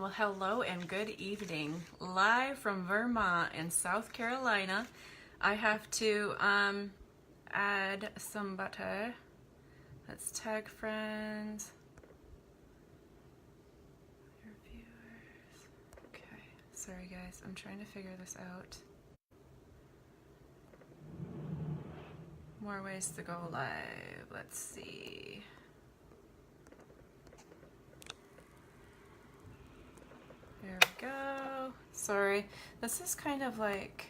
Well, hello and good evening. Live from Vermont in South Carolina. I have to add some butter. Let's tag friends. Your viewers. Okay. Sorry guys, I'm trying to figure this out. More ways to go live. Let's see. There we go. Sorry, this is kind of like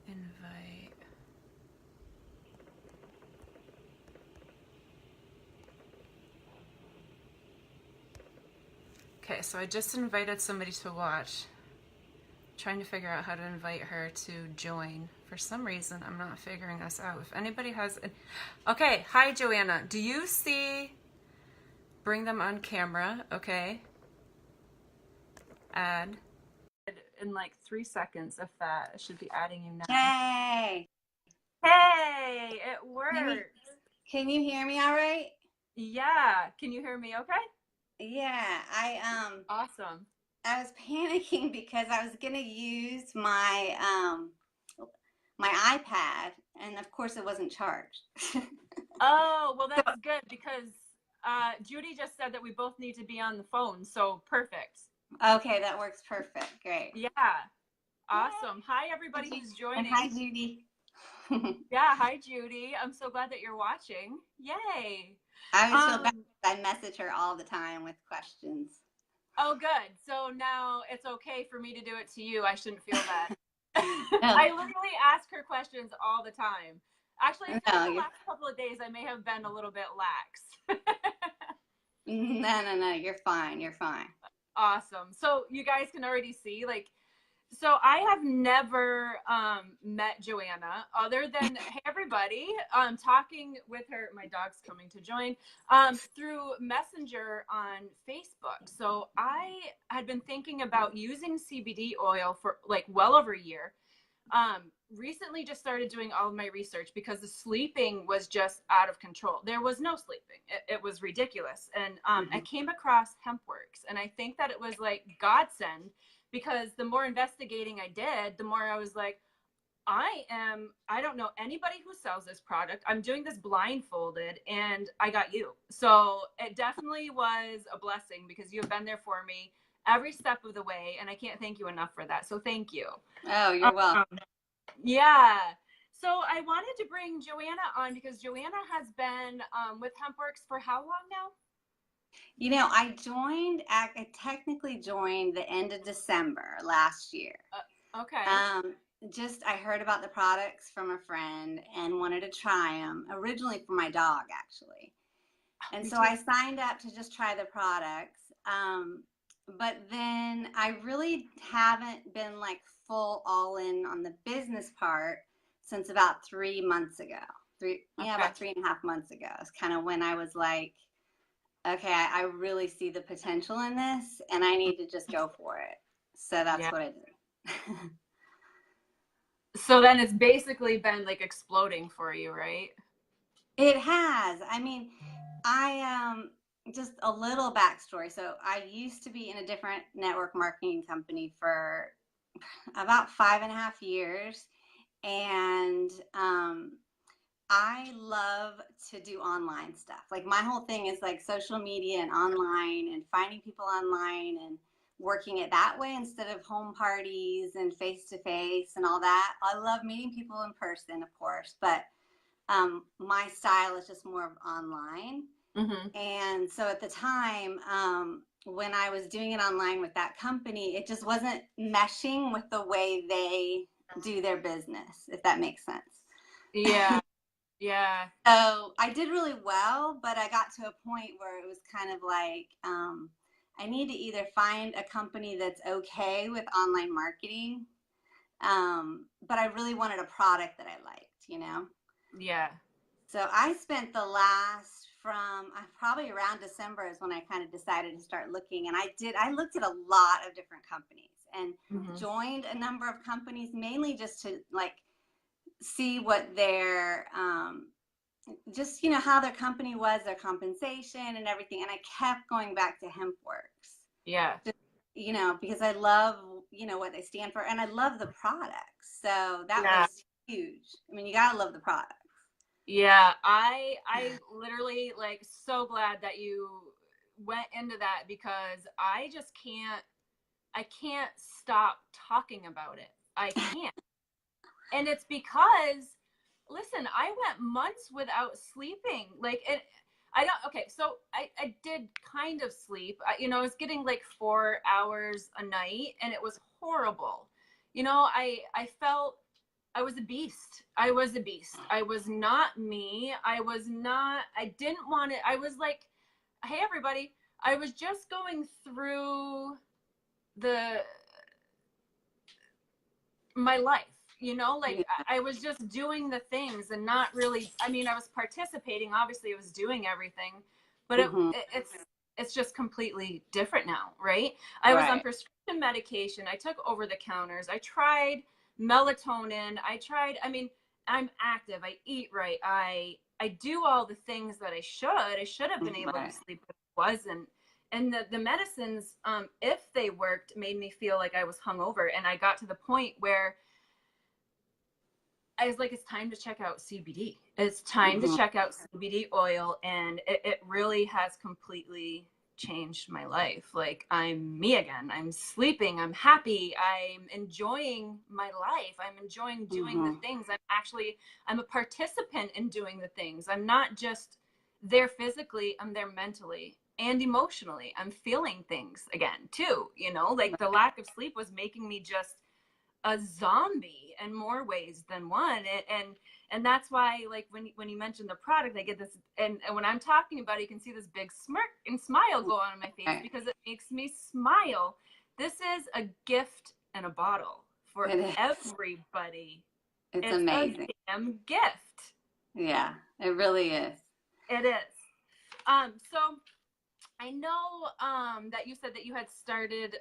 invite. Okay, so I just invited somebody to watch. Trying to figure out how to invite her to join. For some reason, I'm not figuring this out. If anybody has... Okay, hi Joanna. Do you see... Bring them on camera, okay? Add. In like 3 seconds, if that. I should be adding you now. Hey! Hey! It worked! Can you hear me all right? Yeah. Can you hear me okay? Yeah, Awesome. I was panicking because I was gonna use my my iPad, and of course it wasn't charged. Oh, well that's good because Judy just said that we both need to be on the phone, so perfect. Okay, that works perfect. Great. Yeah. Awesome. Hi everybody who's joining. And hi Judy. Yeah, hi Judy. I'm so glad that you're watching. Yay. I always feel bad. I message her all the time with questions. Oh, good. So now it's okay for me to do it to you. I shouldn't feel bad. I literally ask her questions all the time. Actually, I think the last couple of days I may have been a little bit lax. No, you're fine. You're fine. Awesome. So you guys can already see, like, so I have never met Joanna other than, hey, everybody, talking with her. My dog's coming to join through Messenger on Facebook. So I had been thinking about using CBD oil for like well over a year. Recently just started doing all of my research because the sleeping was just out of control. There was no sleeping. It was ridiculous. And I came across Hempworx, and I think that it was like godsend, because the more investigating I did, the more I was like, I don't know anybody who sells this product. I'm doing this blindfolded, and I got you. So it definitely was a blessing because you have been there for me every step of the way, and I can't thank you enough for that. So thank you. Oh, you're welcome. Yeah. So I wanted to bring Joanna on because Joanna has been with Hempworx for how long now? You know, I technically joined the end of December last year. Okay. I heard about the products from a friend and wanted to try them, originally for my dog, actually. And so I signed up to just try the products. But then I really haven't been like full all in on the business part since about 3 months ago. About 3.5 months ago. It's kind of when I was like, okay, I really see the potential in this, and I need to just go for it. So that's what I did. So then it's basically been like exploding for you, right? It has. I mean, just a little backstory. So I used to be in a different network marketing company for about 5.5 years. And I love to do online stuff. Like my whole thing is like social media and online and finding people online and working it that way instead of home parties and face-to-face and all that. I love meeting people in person, of course, but my style is just more of online. And so at the time, when I was doing it online with that company, it just wasn't meshing with the way they do their business, if that makes sense. Yeah. Yeah. So I did really well, but I got to a point where it was kind of like, I need to either find a company that's okay with online marketing, but I really wanted a product that I liked, you know? Yeah. So I spent the last probably around December is when I kind of decided to start looking. And I looked at a lot of different companies and joined a number of companies, mainly just to like see what their just, how their company was, their compensation and everything. And I kept going back to Hempworx. Yeah. Just, because I love, what they stand for, and I love the products. So that Yeah. was huge. I mean, you gotta love the products. Yeah, I literally like so glad that you went into that because I can't stop talking about it. I can't. And it's because listen, I went months without sleeping. Like it I don't okay, so I did kind of sleep. I was getting like 4 hours a night and it was horrible. I felt I was a beast. I was a beast. I was not me. I didn't want it. I was like, hey, everybody. I was just going through the, my life, like I was just doing the things and not really, I mean, I was participating. Obviously, I was doing everything, but it's just completely different now, right? I was on Right. prescription medication. I took over the counters. I tried melatonin. I mean, I'm active. I eat right. I do all the things that I should. I should have been able to Right. sleep, but I wasn't. And the medicines, if they worked, made me feel like I was hungover. And I got to the point where I was like, it's time to check out CBD. It's time to check out CBD oil. And it really has completely changed my life. Like, I'm me again. I'm sleeping. I'm happy. I'm enjoying my life. I'm enjoying doing the things. I'm a participant in doing the things. I'm not just there physically, I'm there mentally and emotionally. I'm feeling things again too, like the lack of sleep was making me just a zombie in more ways than one. And that's why, like, when you mentioned the product, I get this, and when I'm talking about it, you can see this big smirk and smile go on my face Right. because it makes me smile. This is a gift in a bottle for everybody. It's It's a amazing. damn gift. Yeah, it really is. It is. So I know that you said that you had started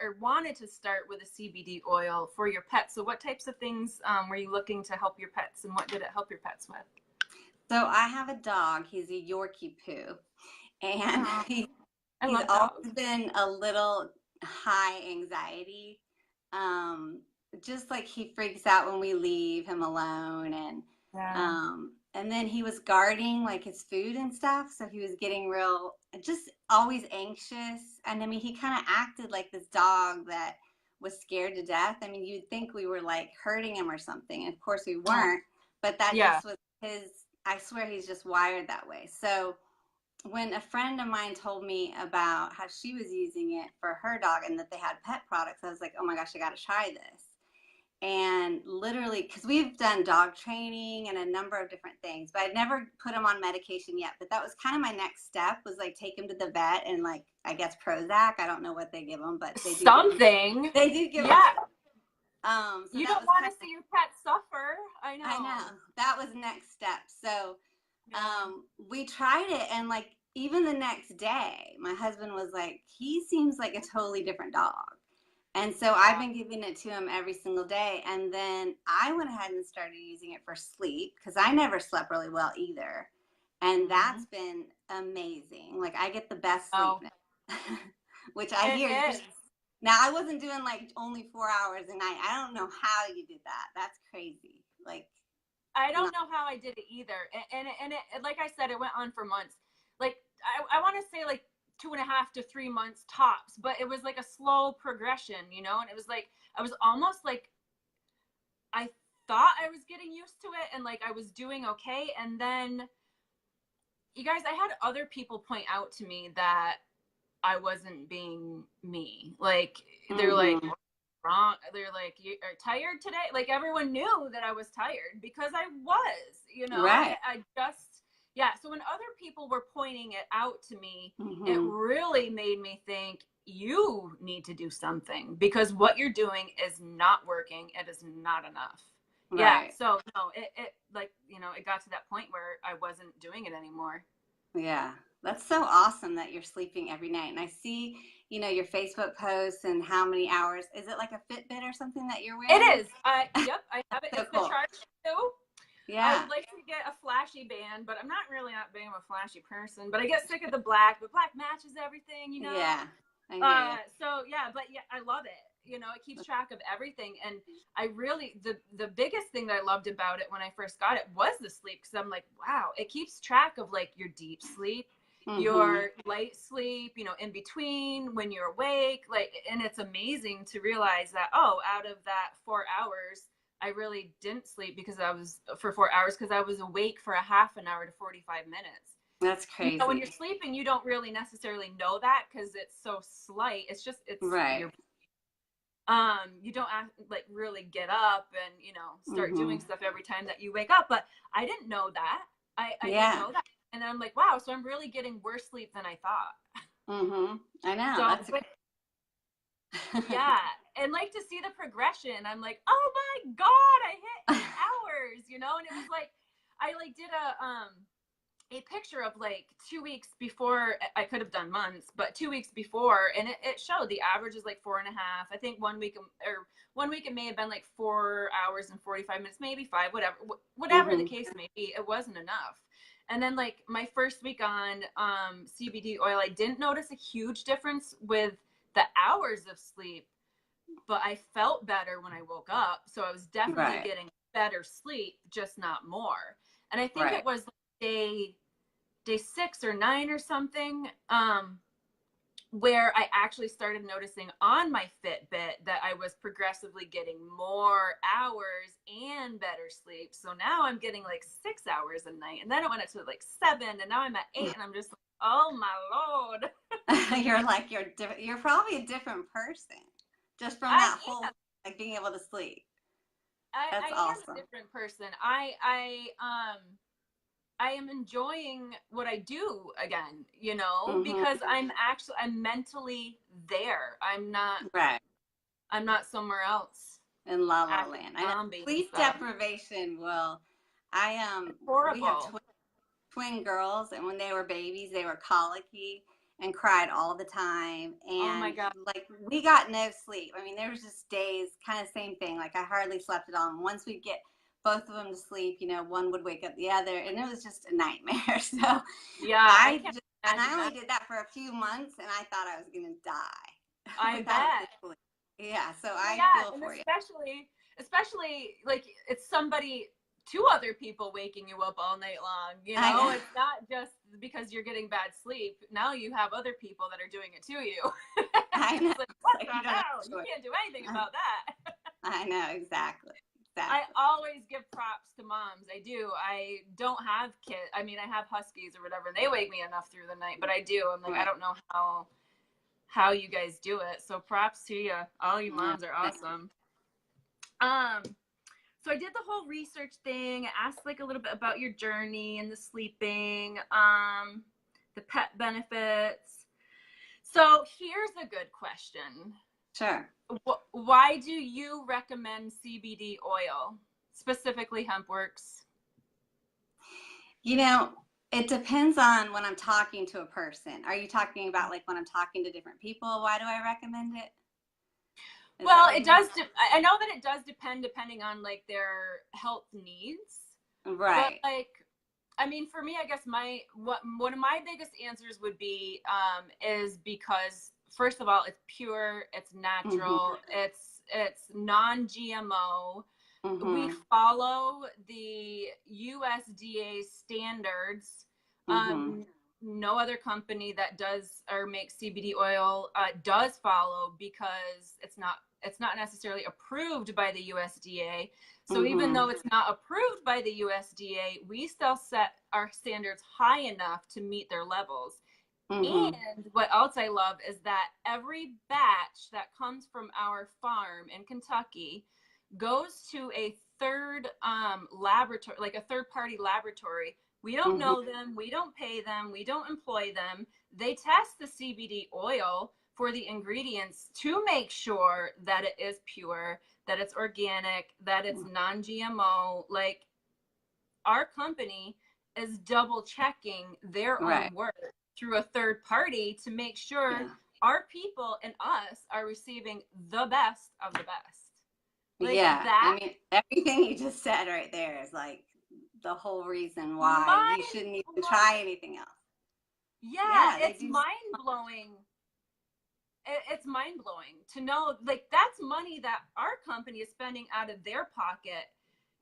or wanted to start with a CBD oil for your pets. So what types of things were you looking to help your pets, and what did it help your pets with? So I have a dog. He's a Yorkie poo, and Aw, I he's love dogs. always been a little high anxiety. Um, just like he freaks out when we leave him alone, Yeah. and then he was guarding like his food and stuff, so he was getting real, just always anxious. And I mean, he kind of acted like this dog that was scared to death. I mean, you'd think we were like hurting him or something, and of course we weren't. But that Yeah. just was his. I swear he's just wired that way. So when a friend of mine told me about how she was using it for her dog and that they had pet products, I was like, oh my gosh, I got to try this. And literally, because we've done dog training and a number of different things, but I'd never put him on medication yet. But that was kind of my next step, was like take him to the vet and, like, I guess Prozac. I don't know what they give them, but they do Something. they do give them. Yeah. So You that don't was want kind to see your pet suffer. I I know. know, that was next step. So Yeah. we tried it, and like even the next day, my husband was like, he seems like a totally different dog. And so I've Yeah. been giving it to him every single day. And then I went ahead and started using it for sleep, because I never slept really well either. And that's been amazing. Like, I get the best sleep Oh, now, which I it hear you. is. Now, I wasn't doing like only 4 hours a night. I don't know how you did that. That's crazy. Like, I don't not, know how I did it either. And like I said, it went on for months. Like I want to say like 2.5 to 3 months tops, but it was like a slow progression, and it was like, I was almost like, I thought I was getting used to it and like I was doing okay. And then you guys, I had other people point out to me that I wasn't being me. Like, they're like, wrong. They're like, you are tired today. Like, everyone knew that I was tired because I was, right. I just, yeah. So when other people were pointing it out to me, it Mm-hmm. really made me think, you need to do something because what you're doing is not working. It is not enough. Yeah. Right. So no, it like, it got to that point where I wasn't doing it anymore. Yeah, that's so awesome that you're sleeping every night. And I see, your Facebook posts and how many hours. Is it like a Fitbit or something that you're wearing? It is. Yep. I have it. So It's the cool. charge too. I Yeah. would like to get a flashy band, but I'm not being a flashy person. But I get sick of the black. But black matches everything, you know. Yeah. I hear you. So yeah, but yeah, I love it. You know, it keeps track of everything, and I really the biggest thing that I loved about it when I first got it was the sleep, because I'm like, wow, it keeps track of like your deep sleep, your light sleep, you know, in between when you're awake, like, and it's amazing to realize that, oh, out of that 4 hours, I really didn't sleep because I was for 4 hours because I was awake for a half an hour to 45 minutes. That's You know, when you're crazy. sleeping, you don't really necessarily know that because it's so slight. It's just Right. your you don't like really get up and, you know, start doing stuff every time that you wake up. But I didn't know that. I didn't Yeah. know that. And I'm like, wow, so I'm really getting worse sleep than I thought. I know. So, That's but yeah, and like to see the progression. I'm like, oh my God, I hit 8 hours, you know? And it was like, I like did a picture of like 2 weeks before. I could have done months, but 2 weeks before, and it showed the average is like 4.5. I think 1 week it may have been like 4 hours and 45 minutes, maybe 5, whatever the case may be. It wasn't enough. And then like my first week on CBD oil, I didn't notice a huge difference with the hours of sleep, but I felt better when I woke up. So I was definitely getting better sleep, just not more. And I think it was day 6 or 9 or something, where I actually started noticing on my Fitbit that I was progressively getting more hours and better sleep. So now I'm getting like 6 hours a night, and then it went up to like 7, and now I'm at 8, and I'm just like, oh my Lord. You're like, you're probably a different person just from that whole, like, being able to sleep. That's awesome. Am a different person. I am enjoying what I do again, you know, because I'm mentally there. I'm not somewhere else in La La Land. I know sleep deprivation we have twin girls, and when they were babies, they were colicky and cried all the time. And oh my God, like, we got no sleep. I mean, there was just days, kind of same thing. Like, I hardly slept at all. And once we'd get both of them to sleep, you know, one would wake up the other, and it was just a nightmare. So yeah, I only did that for a few months, and I thought I was gonna die. I bet. Yeah, so I feel for you. Especially like it's somebody, 2 other people waking you up all night long, you know? It's not just because you're getting bad sleep. Now you have other people that are doing it to you. I know. Like, what the hell? You can't do anything about that. I know, exactly. I always give props to moms. I do. I don't have kids. I mean, I have huskies or whatever, and they wake me enough through the night, but I do. I'm like, I don't know how you guys do it. So props to you. All you moms are awesome. So I did the whole research thing. I asked like a little bit about your journey and the sleeping, the pet benefits. So here's a good question. Sure. Why do you recommend CBD oil, specifically Hempworx? You know, it depends on when I'm talking to a person. Are you talking about like when I'm talking to different people? Why do I recommend it? Well, it does. I know that it does depending on like their health needs. Right. But like, I mean, for me, I guess one of my biggest answers would be is because, first of all, it's pure, it's natural, it's non-GMO. We follow the USDA standards. No other company that does or makes CBD oil does follow, because it's not necessarily approved by the USDA. So even though it's not approved by the USDA, we still set our standards high enough to meet their levels. And what else I love is that every batch that comes from our farm in Kentucky goes to a third laboratory, like a third-party laboratory. We don't know them, we don't pay them, we don't employ them. They test the CBD oil for the ingredients to make sure that it is pure, that it's organic, that it's non-GMO. Like, our company is double checking their own work through a third party to make sure our people and us are receiving the best of the best. Like I mean, everything you just said right there is like the whole reason why Mind you shouldn't even blowing. try anything else. Yeah, Yeah, they it's do. mind blowing. It's mind blowing to know, like, that's money that our company is spending out of their pocket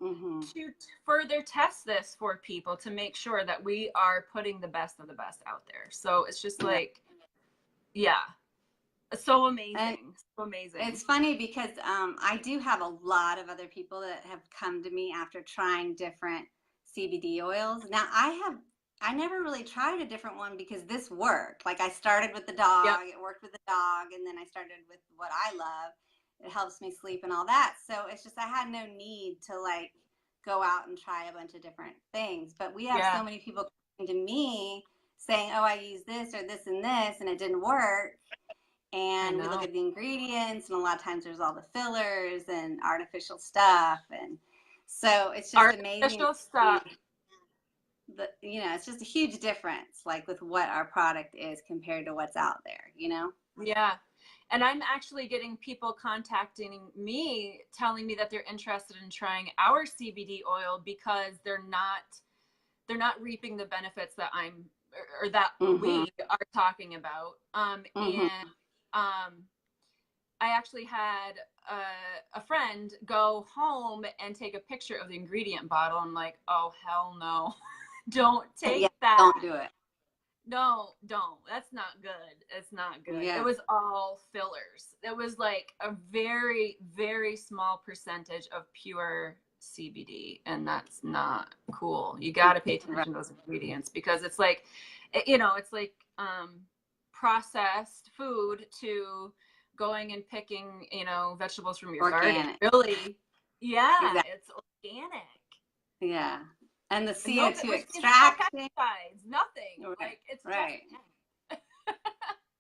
Mm-hmm. to further test this for people to make sure that we are putting the best of the best out there. So it's just like, yeah, so amazing. And so amazing. it's funny because I do have a lot of other people that have come to me after trying different CBD oils. Now I never really tried a different one because this worked. Like I started with the dog, Yep. it worked with the dog, and then I started with what I love. It helps me sleep and all that. So it's just I had no need to like go out and try a bunch of different things. But we have so many people coming to me saying, "Oh, I use this or this and this, and it didn't work." And we look at the ingredients, and a lot of times there's all the fillers and artificial stuff, and so it's just amazing. Artificial stuff. It's just a huge difference, like with what our product is compared to what's out there, Yeah. And I'm actually getting people contacting me, telling me that they're interested in trying our CBD oil because they're not reaping the benefits that that we are talking about. And I actually had a friend go home and take a picture of the ingredient bottle. I'm like, oh, hell no. Don't take that. Don't do it. No, don't. That's not good. It's not good. Yeah. It was all fillers. It was like a very, very small percentage of pure CBD, and that's not cool. You got to pay attention to those ingredients because it's like, it's like processed food to going and picking, vegetables from your garden. Really, yeah, exactly. It's organic. Yeah. And the CO2 extraction. Nothing. Right. Like it's right. Just,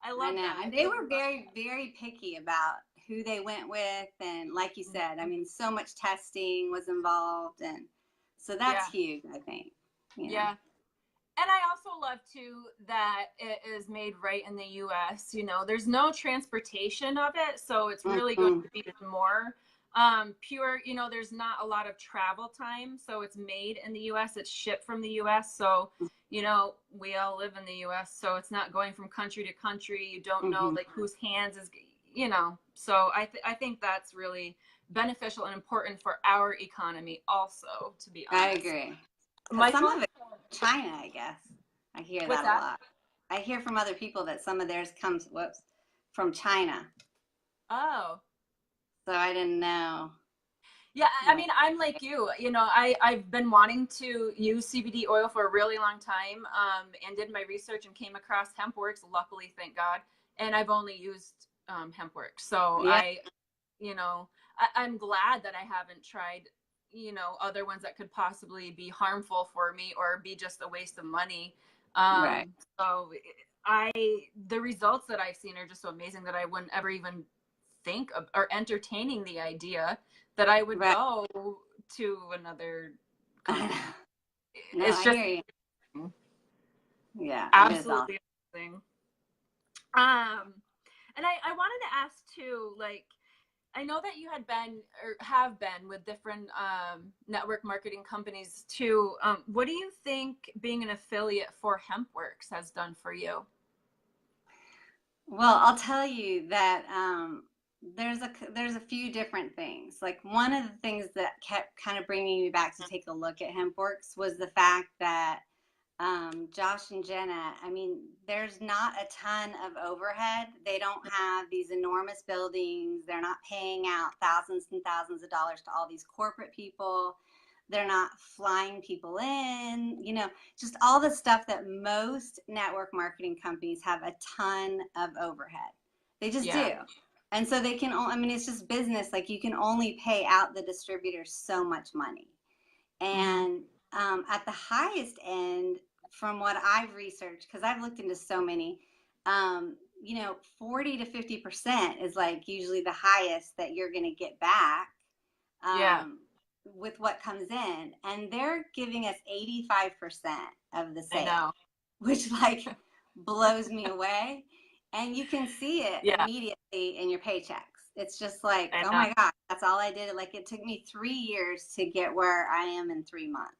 I love that. And they were very, very picky about who they went with, and like you said, I mean, so much testing was involved, and so that's huge, I think. Yeah. And I also love too that it is made right in the U.S. There's no transportation of it, so it's really going to be more pure. There's not a lot of travel time, so it's made in the U.S. It's shipped from the U.S. So we all live in the U.S., so it's not going from country to country. You don't know like whose hands is, So I think that's really beneficial and important for our economy, also. To be honest, I agree. Some of it, China, I guess. I hear that a lot. I hear from other people that some of theirs comes from China. Oh. So I didn't know. Yeah, I mean, I'm like you. I've been wanting to use CBD oil for a really long time, and did my research and came across Hempworx. Luckily, thank God. And I've only used Hempworx, so I'm glad that I haven't tried other ones that could possibly be harmful for me or be just a waste of money. Right. So the results that I've seen are just so amazing that I wouldn't ever even think of or entertaining the idea that I would go to another company. It's just absolutely amazing. And I wanted to ask too, like, I know that you had been or have been with different network marketing companies too. What do you think being an affiliate for Hempworx has done for you? Well, I'll tell you that there's a few different things. Like one of the things that kept kind of bringing me back to take a look at Hempworx was the fact that Josh and Jenna, I mean, there's not a ton of overhead. They don't have these enormous buildings. They're not paying out thousands and thousands of dollars to all these corporate people. They're not flying people in, just all the stuff that most network marketing companies have a ton of overhead. They just do. And so they can, it's just business. Like you can only pay out the distributors so much money. And at the highest end, from what I've researched, because I've looked into so many, 40 to 50% is like usually the highest that you're going to get back with what comes in. And they're giving us 85% of the sale, which like blows me away. And you can see it immediately in your paychecks. It's just like, oh my God, that's all I did. Like it took me 3 years to get where I am in 3 months.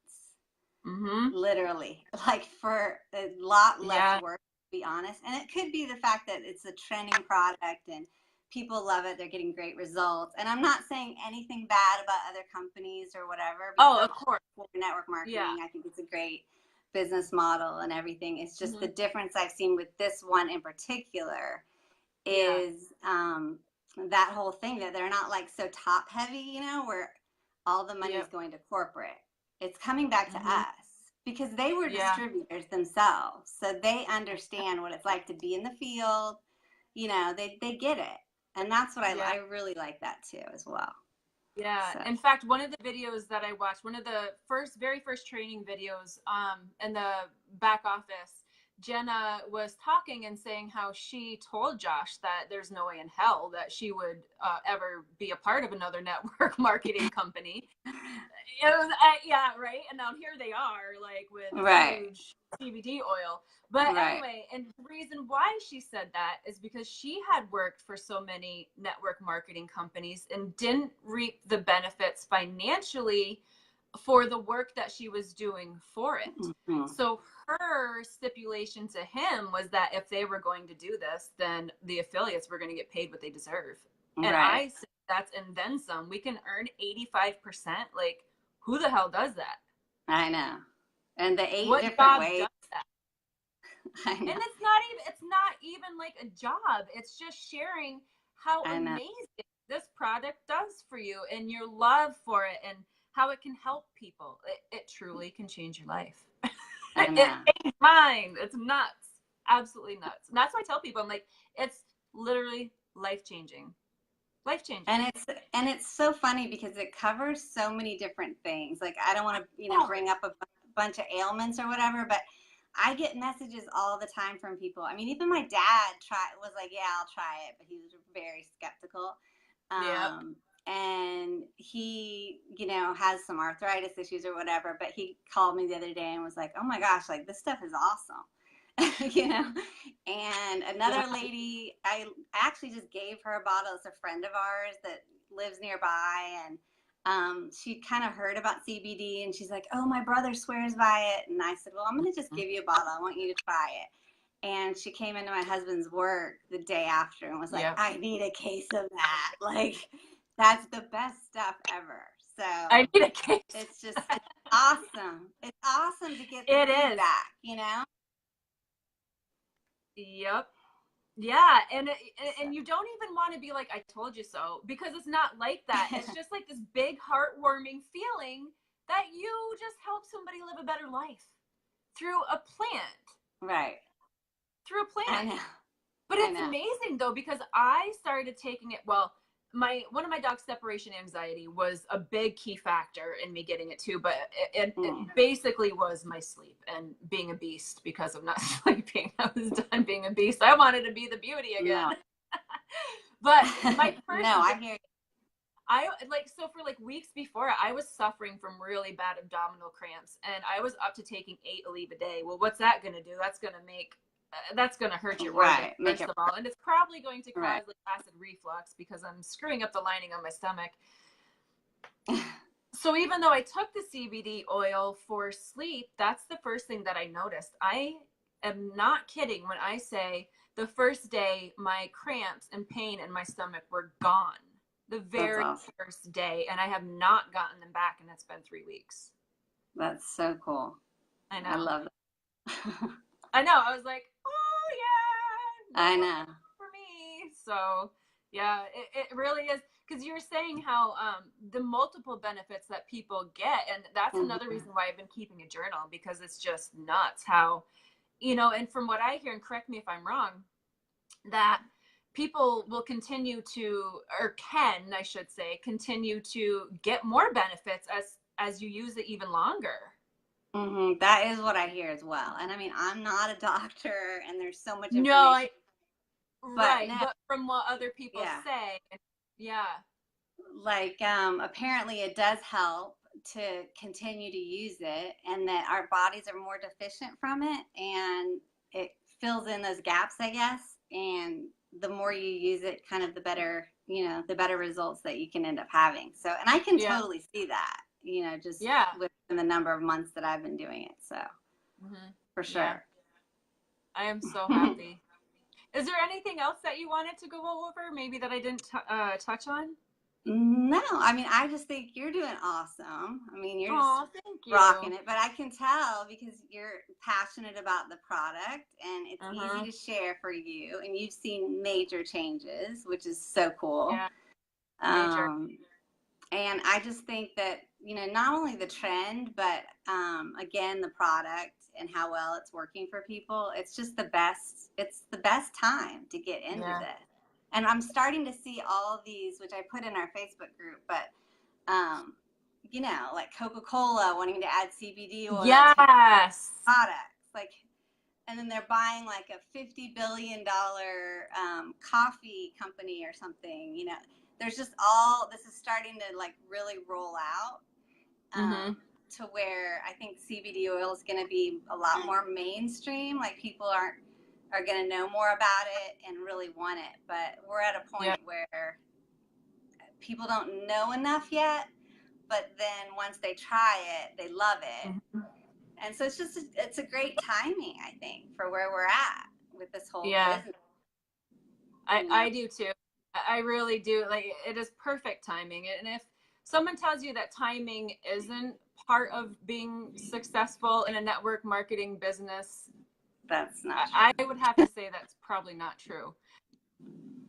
Mm-hmm. literally, like for a lot less Yeah. work, to be honest. And it could be the fact that it's a trending product and people love it. They're getting great results. And I'm not saying anything bad about other companies or whatever, because Oh, I'm of course. for network Yeah. marketing. I think it's a great business model and everything. It's just Mm-hmm. the difference I've seen with this one in particular Yeah. is that whole thing that they're not like so top heavy, you know, where all the money's Yep. going to corporate. It's coming back to Mm-hmm. us because they were Yeah. distributors themselves. So they understand what it's like to be in the field. You know, they get it. And that's what Yeah. I really like that too as well. Yeah. So In fact, one of the videos that I watched, one of the very first training videos, in the back office, Jenna was talking and saying how she told Josh that there's no way in hell that she would ever be a part of another network marketing company. It was, yeah, right. And now here they are, like with right. huge CBD oil. But Right. anyway, and the reason why she said that is because she had worked for so many network marketing companies and didn't reap the benefits financially for the work that she was doing for it. Mm-hmm. So her stipulation to him was that if they were going to do this, then the affiliates were going to get paid what they deserve. And Right. I said, that's and then some. We can earn 85%. Like, who the hell does that? I know. And the 8 What different job ways. does that? I And know. it's not even like a job. It's just sharing how I know. amazing this product does for you and your love for it and how it can help people. It truly can change your life. I It know. changed mine. It's nuts. Absolutely nuts. And that's why I tell people, I'm like, it's literally life changing. Life changing. And it's so funny because it covers so many different things. Like I don't want to, you know, bring up a bunch of ailments or whatever, but I get messages all the time from people. I mean, even my dad was like, "Yeah, I'll try it," but he was very skeptical. Yep. And he, you know, has some arthritis issues or whatever, but he called me the other day and was like, "Oh my gosh, like this stuff is awesome." You know. And another lady, I actually just gave her a bottle. It's a friend of ours that lives nearby, and she kind of heard about CBD, and she's like, "Oh, my brother swears by it." And I said, "Well, I'm going to just give you a bottle. I want you to try it." And she came into my husband's work the day after and was like, Yep. "I need a case of that." Like, that's the best stuff ever. So I need a case. it's just it's awesome. It's awesome to get the feedback, you know? Yep. Yeah, and you don't even want to be like, I told you so, because it's not like that. It's just like this big heartwarming feeling that you just help somebody live a better life through a plant. Right. Through a plant. I know. But it's amazing though, because I started taking it, well, one of my dog's separation anxiety was a big key factor in me getting it too, but it basically was my sleep and being a beast because of not sleeping. I was done being a beast. I wanted to be the beauty again. No. But my first I hear you. So for like weeks before, I was suffering from really bad abdominal cramps and I was up to taking 8 Aleve a day. Well, what's that going to do? That's going to hurt your organ, first of all. And it's probably going to cause like acid reflux because I'm screwing up the lining on my stomach. So even though I took the CBD oil for sleep, that's the first thing that I noticed. I am not kidding when I say the first day my cramps and pain in my stomach were gone. The very first day. And I have not gotten them back, and it's been 3 weeks. That's so cool. I know. I love that. I know. I was like, oh yeah. I know. For me. So yeah, it really is. Because you were saying how the multiple benefits that people get, and that's another reason why I've been keeping a journal, because it's just nuts how, you know, and from what I hear, and correct me if I'm wrong, that people will continue to, or can, I should say, continue to get more benefits as you use it even longer. That is what I hear as well. And I mean, I'm not a doctor, and there's so much information. No, but from what other people say, yeah. Like, apparently it does help to continue to use it, and that our bodies are more deficient from it, and it fills in those gaps, I guess. And the more you use it, kind of the better, you know, the better results that you can end up having. So, and I can totally see that, just Yeah. within the number of months that I've been doing it. So for sure. Yeah. I am so happy. Is there anything else that you wanted to go over, maybe that I didn't touch on? No, I mean, I just think you're doing awesome. I mean, you're just Thank you. rocking it. But I can tell because you're passionate about the product and it's easy to share for you. And you've seen major changes, which is so cool. Yeah, major. And I just think that, not only the trend, but again, the product and how well it's working for people. It's just the best. It's the best time to get into this. And I'm starting to see all these, which I put in our Facebook group, but, like Coca-Cola wanting to add CBD oil to products. Like, and then they're buying like a $50 billion coffee company or something, There's just this is starting to like really roll out to where I think CBD oil is going to be a lot more mainstream. Like people are going to know more about it and really want it. But we're at a point where people don't know enough yet. But then once they try it, they love it. And so it's a great timing, I think, for where we're at with this whole business. I do too. I really do. Like, it is perfect timing. And if someone tells you that timing isn't part of being successful in a network marketing business, that's not true. I would have to say that's probably not true.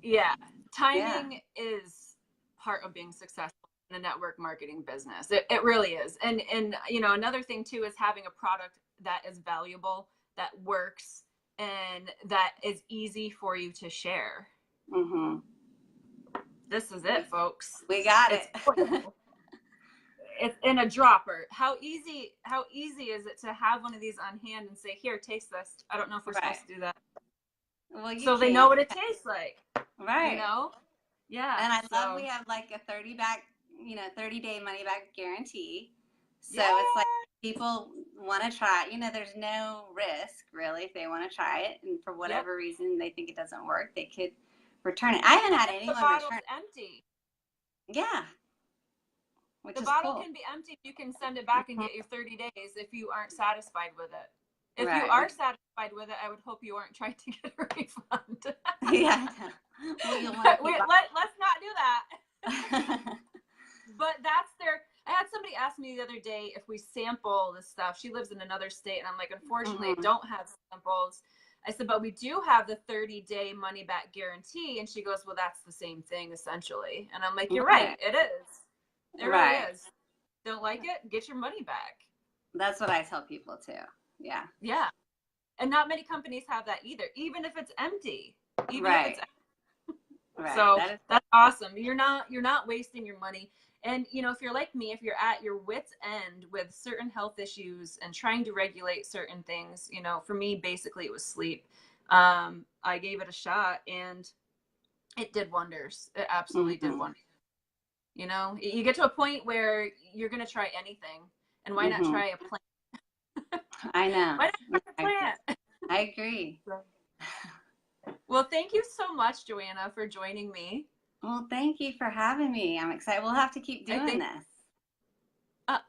Yeah. Timing is part of being successful in a network marketing business. It really is. And another thing too is having a product that is valuable, that works, and that is easy for you to share. This is it, folks. We got it. It's in a dropper. How easy is it to have one of these on hand and say, here, taste this? I don't know if we're supposed to do that. Well, so they know what it tastes like. Right. Yeah. And I love we have like a 30-day money back guarantee. So it's like people want to try it. There's no risk really if they want to try it, and for whatever reason they think it doesn't work, they could return it. I haven't had anyone return it. The bottle's empty. Yeah. The bottle can be empty. You can send it back and get your 30 days if you aren't satisfied with it. If you are satisfied with it, I would hope you aren't trying to get a refund. Well, let's not do that. But I had somebody ask me the other day if we sample this stuff. She lives in another state, and I'm like, unfortunately, I don't have samples. I said, but we do have the 30-day money back guarantee. And she goes, well, that's the same thing, essentially. And I'm like, you're right. It is. It really is. Don't like it? Get your money back. That's what I tell people too. Yeah. Yeah. And not many companies have that either, even if it's empty. If it's empty. So that's awesome. You're not wasting your money. And, if you're like me, if you're at your wit's end with certain health issues and trying to regulate certain things, for me, basically it was sleep. I gave it a shot and it did wonders. It absolutely did wonders. You get to a point where you're going to try anything. And why not try a plant? I know. Why not try a plant? I agree. Well, thank you so much, Joanna, for joining me. Well, thank you for having me. I'm excited. We'll have to keep doing this.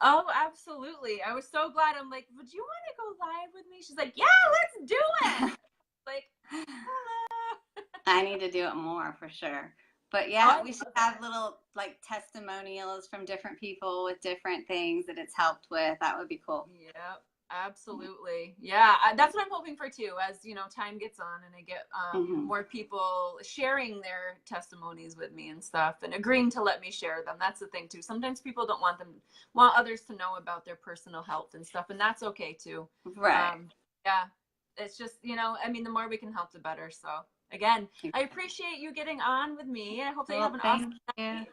Oh, absolutely. I was so glad. I'm like, would you want to go live with me? She's like, yeah, let's do it. Like, I need to do it more for sure. But we should have little like testimonials from different people with different things that it's helped with. That would be cool. Yep. Absolutely. Yeah. That's what I'm hoping for too, as time gets on and I get more people sharing their testimonies with me and stuff and agreeing to let me share them. That's the thing too. Sometimes people don't want others to know about their personal health and stuff. And that's okay too. Right. Yeah. It's just, the more we can help, the better. So again, I appreciate you getting on with me. I hope that you have an awesome night.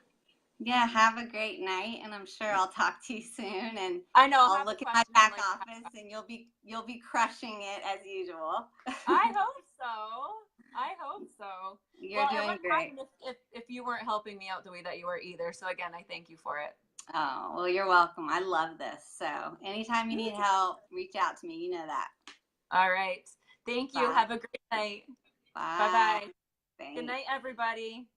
Yeah, have a great night, and I'm sure I'll talk to you soon. And I know I'll look at my back office, and you'll be crushing it as usual. I hope so. You're doing great. If you weren't helping me out the way that you are either. So again, I thank you for it. Oh, well, you're welcome. I love this. So anytime you need help, reach out to me. You know that. All right. Thank you. Bye. Have a great night. Bye. Bye-bye. Good night, everybody.